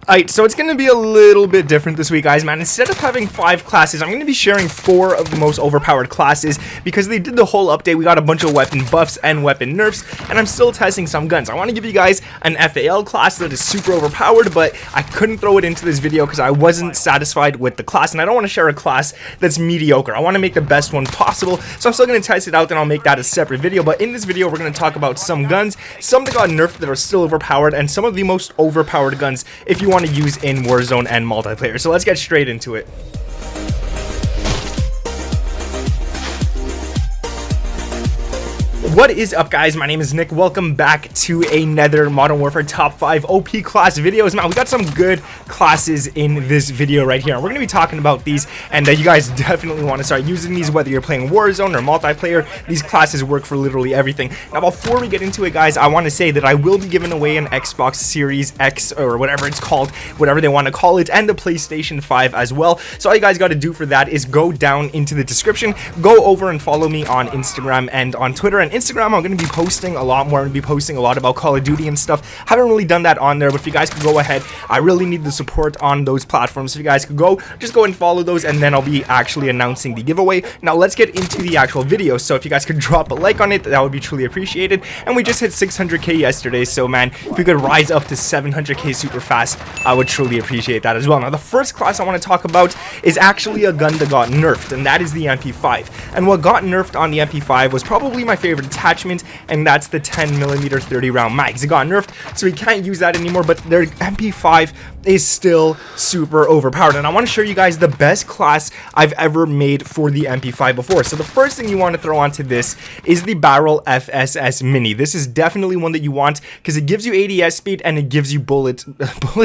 Alright, so it's going to be a little bit different this week, guys, man. Instead of having 5 classes, I'm going to be sharing 4 of the most overpowered classes because they did the whole update. We got a bunch of weapon buffs and weapon nerfs, and I'm still testing some guns. I want to give you guys an FAL class that is super overpowered, but I couldn't throw it into this video because I wasn't satisfied with the class, and I don't want to share a class that's mediocre. I want to make the best one possible, so I'm still going to test it out, and I'll make that a separate video. But in this video, we're going to talk about some guns, some that got nerfed that are still overpowered, and some of the most overpowered guns if you want to use in Warzone and multiplayer. So let's get straight into it. What is up, guys? My name is Nick. Welcome back to another Modern Warfare Top 5 OP class videos. Man, we got some good classes in this video right here. We're going to be talking about these, and you guys definitely want to start using these, whether you're playing Warzone or multiplayer. These classes work for literally everything. Now, before we get into it, guys, I want to say that I will be giving away an Xbox Series X, or whatever it's called, whatever they want to call it, and the PlayStation 5 as well. So all you guys got to do for that is go down into the description, go over and follow me on Instagram and on Twitter and Instagram. I'm going to be posting a lot more. I'm going to be posting a lot about Call of Duty and stuff. Haven't really done that on there, but if you guys could go ahead, I really need the support on those platforms. So if you guys could go, just go and follow those, and then I'll be actually announcing the giveaway. Now let's get into the actual video. So if you guys could drop a like on it, that would be truly appreciated. And we just hit 600k yesterday, so man, if we could rise up to 700k super fast, I would truly appreciate that as well. Now the first class I want to talk about is actually a gun that got nerfed, and that is the MP5. And what got nerfed on the MP5 was probably my favorite attachment, and that's the 10mm 30 round mags. It got nerfed, so we can't use that anymore, but their MP5 is still super overpowered, and I want to show you guys the best class I've ever made for the MP5 before. So the first thing you want to throw onto this is the Barrel FSS Mini. This is definitely one that you want because it gives you ADS speed and it gives you bullet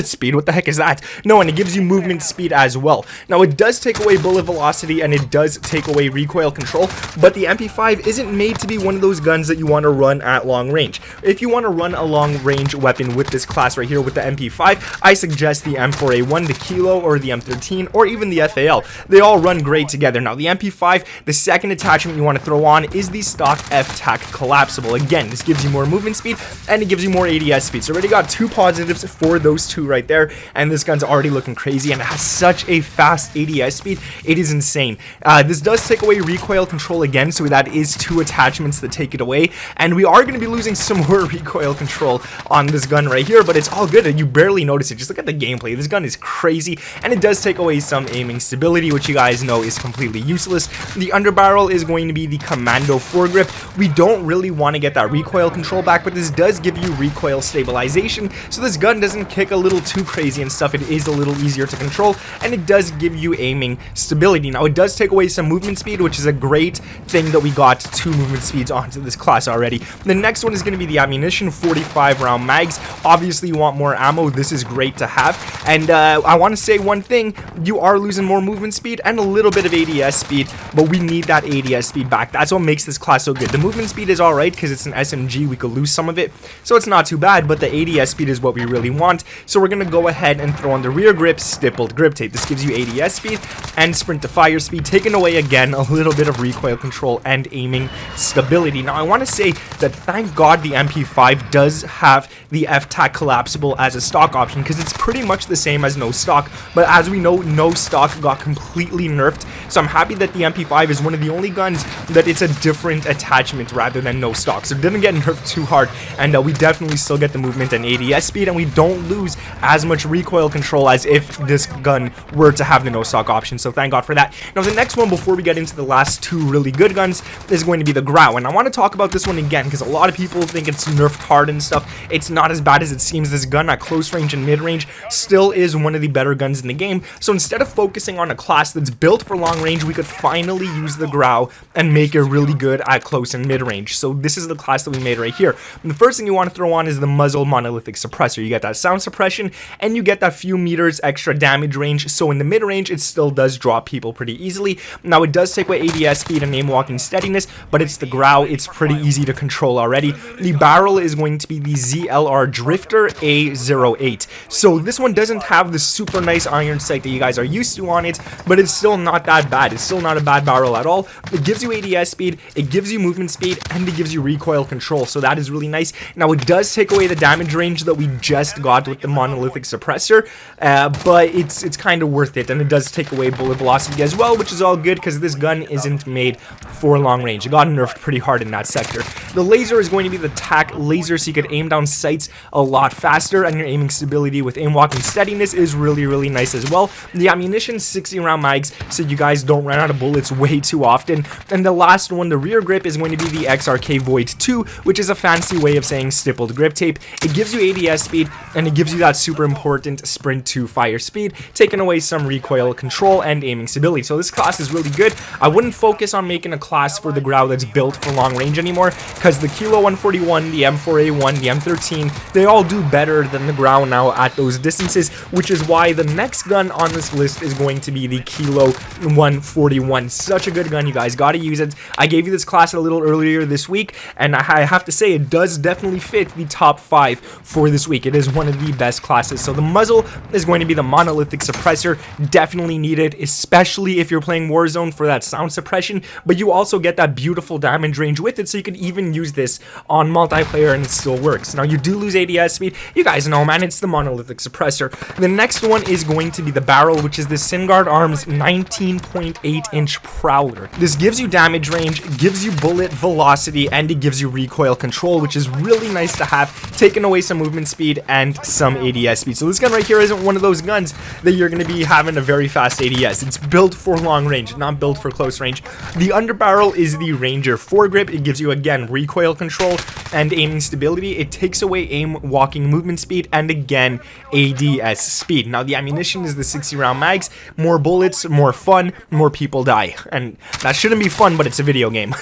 speed. What the heck is that? No, and it gives you movement speed as well. Now it does take away bullet velocity and it does take away recoil control, but the MP5 isn't made to be one of those guns that you want to run at long range. If you want to run a long range weapon with this class right here with the MP5, I suggest the M4A1, the Kilo, or the M13, or even the FAL. They all run great together. Now the MP5, the second attachment you want to throw on is the stock F-Tac collapsible. Again, this gives you more movement speed and it gives you more ADS speed. So already got 2 positives for those 2 right there, and this gun's already looking crazy and it has such a fast ADS speed. It is insane. This does take away recoil control again, so that is 2 attachments that take it away, and we are going to be losing some more recoil control on this gun right here, but it's all good and you barely notice it. Just look at the gameplay. This gun is crazy, and it does take away some aiming stability, which you guys know is completely useless. The underbarrel is going to be the Commando foregrip. We don't really want to get that recoil control back, but this does give you recoil stabilization, so this gun doesn't kick a little too crazy and stuff. It is a little easier to control, and it does give you aiming stability. Now it does take away some movement speed, which is a great thing that we got 2 movement speeds onto this class already. The next one is going to be the ammunition, 45 round mags. Obviously you want more ammo. This is great to have, and I want to say one thing: you are losing more movement speed and a little bit of ADS speed, but we need that ADS speed back. That's what makes this class so good. The movement speed is alright because it's an SMG, we could lose some of it, so it's not too bad, but the ADS speed is what we really want. So we're going to go ahead and throw on the rear grip stippled grip tape. This gives you ADS speed and sprint to fire speed, taking away again a little bit of recoil control and aiming stability. Now I want to say that thank God the MP5 does have the F-Tac collapsible as a stock option, because it's pretty much the same as no stock, but as we know, no stock got completely nerfed, so I'm happy that the MP5 is one of the only guns that it's a different attachment rather than no stock, so it didn't get nerfed too hard, and we definitely still get the movement and ADS speed, and we don't lose as much recoil control as if this gun were to have the no stock option, so thank God for that. Now the next one, before we get into the last 2 really good guns, is going to be the Grau, and I want to talk about this one again because a lot of people think it's nerfed hard and stuff. It's not as bad as it seems. This gun at close range and mid range still is one of the better guns in the game, so instead of focusing on a class that's built for long range, we could finally use the Grau and make it really good at close and mid range. So this is the class that we made right here. And the first thing you want to throw on is the muzzle monolithic suppressor. You get that sound suppression and you get that few meters extra damage range, so in the mid range it still does drop people pretty easily. Now it does take away ADS speed and aim walking steadiness, but it's the Grau, it it's pretty easy to control already. The barrel is going to be the ZLR Drifter A08. So this one doesn't have the super nice iron sight that you guys are used to on it, but it's still not that bad. It's still not a bad barrel at all. It gives you ADS speed, it gives you movement speed, and it gives you recoil control, so that is really nice. Now it does take away the damage range that we just got with the monolithic suppressor, but it's kind of worth it, and it does take away bullet velocity as well, which is all good because this gun isn't made for long range. It got nerfed pretty hard in that sector. The laser is going to be the TAC laser, so you could aim down sights a lot faster, and your aiming stability with aim walking steadiness is really nice as well. The ammunition, 60 round mags, so you guys don't run out of bullets way too often. And the last one, the rear grip, is going to be the XRK Void 2, which is a fancy way of saying stippled grip tape. It gives you ADS speed, and it gives you that super important sprint to fire speed, taking away some recoil control and aiming stability. So this class is really good. I wouldn't focus on making a class for the Grau that's built for long range anymore, because the Kilo 141, the M4A1, the M13, they all do better than the Grau now at those distances, which is why the next gun on this list is going to be the Kilo 141. Such a good gun, you guys gotta use it. I gave you this class a little earlier this week, and I have to say it does definitely fit the top 5 for this week. It is one of the best classes. So the muzzle is going to be the monolithic suppressor, definitely needed, especially if you're playing Warzone for that sound suppression, but you also get that beautiful damage range with it, so you could even use this on multiplayer and it still works. Now you do lose ADS speed, you guys know, man, it's the monolithic suppressor. The next one is going to be the barrel, which is the Syngard Arms 19.8 inch Prowler. This gives you damage range, gives you bullet velocity, and it gives you recoil control, which is really nice to have, taking away some movement speed and some ADS speed. So this gun right here isn't one of those guns that you're going to be having a very fast ADS. It's built for long range, not built for close range. The underbarrel is the Ranger foregrip. It gives you, again, recoil control and aiming stability. It takes away aim walking movement speed and, again, ADS speed. Now the ammunition is the 60 round mags. More bullets, more fun, more people die, and that shouldn't be fun, but it's a video game.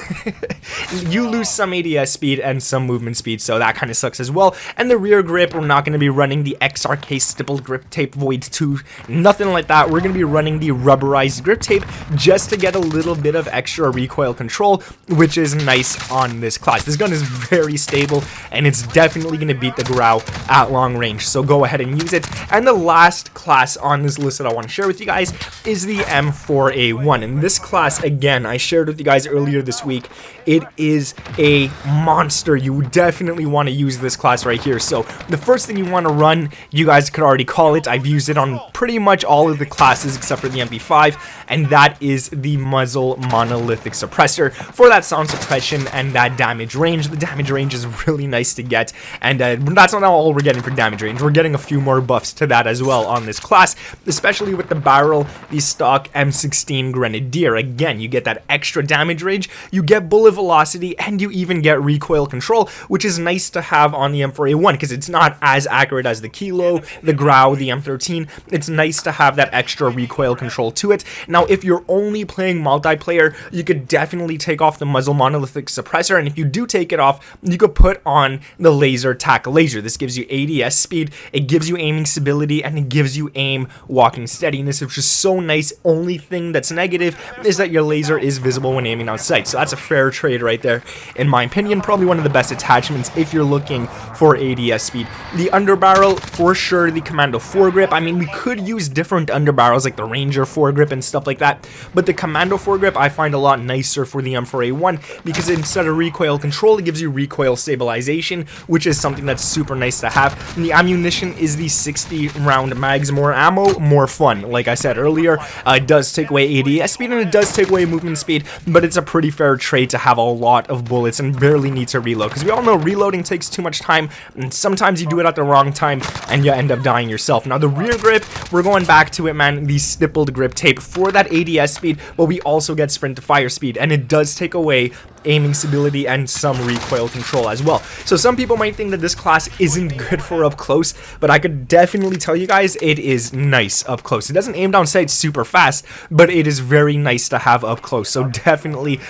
You lose some ADS speed and some movement speed, so that kind of sucks as well. And the rear grip, we're not going to be running the XRK stippled grip tape Void 2, nothing like that. We're going to be running the rubberized grip tape just to get a little bit of extra recoil control, which is nice on this class. This gun is very stable, and it's definitely going to beat the Grau at long range, so go ahead and use it. And the last class on this list that I want to share with you guys is the M4A1. And this class, again, I shared with you guys earlier this week. It is a monster. You definitely want to use this class right here. So the first thing you want to run, you guys could already call it. I've used it on pretty much all of the classes except for the MP5, and that is the muzzle monolithic suppressor for that sound suppression and that damage range. The damage range is really nice to get, and that's not all we're getting for damage range. We're getting a few more buffs to that as well on this class, especially with the barrel, the stock M16 Grenadier. Again, you get that extra damage range, you get bullet velocity, and you even get recoil control, which is nice to have on the M4A1 because it's not as accurate as the Kilo, the Grau, the M13. It's nice to have that extra recoil control to it. Now, if you're only playing multiplayer, you could definitely take off the muzzle monolithic suppressor, and if you do take it off, you could put on the laser TAC laser. This gives you ADS speed, it gives you aiming stability, and it gives you aim walking steadiness, which is so nice. Only thing that's negative is that your laser is visible when aiming on sight, so that's a fair trade right there, in my opinion. Probably one of the best attachments if you're looking for ADS speed. The underbarrel, for sure, the Commando foregrip. I mean, we could use different underbarrels like the Ranger foregrip and stuff like that, but the Commando foregrip I find a lot nicer for the M4A1 because instead of recoil control, it gives you recoil stabilization, which is something that's super nice to have. And the ammunition is the 60 round mags. More ammo, more fun. Like I said earlier, it does take away ADS speed and it does take away movement speed, but it's a pretty fair trade to have a lot of bullets and barely need to reload, because we all know reloading takes too much time, and sometimes you do it at the wrong time and you end up dying yourself. Now the rear grip, we're going back to it, man. The stippled grip tape for that ADS speed, but we also get sprint to fire speed, and it does take away aiming stability and some recoil control as well. So some people might think that this class isn't good for up close, but I could definitely tell you guys it is nice up close. It doesn't aim down sights super fast, but it is very nice to have up close. So definitely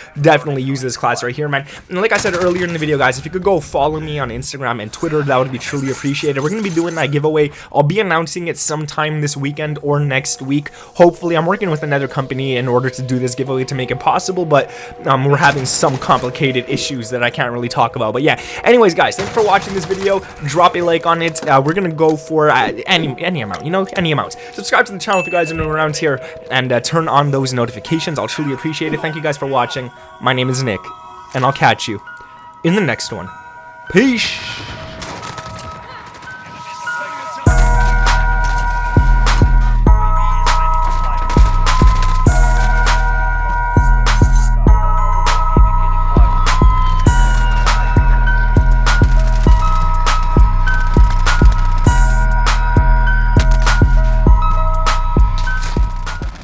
use this class right here, man. And like I said earlier in the video, guys, if you could go follow me on Instagram and Twitter, that would be truly appreciated. We're going to be doing that giveaway. I'll be announcing it sometime this weekend or next week. Hopefully, I'm working with another company in order to do this giveaway to make it possible, but we're having some complicated issues that I can't really talk about. But yeah, anyways, guys, thanks for watching this video. Drop a like on it. We're gonna go for any amount, you know, any amount. Subscribe to the channel if you guys are new around here, and turn on those notifications. I'll truly appreciate it. Thank you guys for watching. My name is Nick, and I'll catch you in the next one. Peace.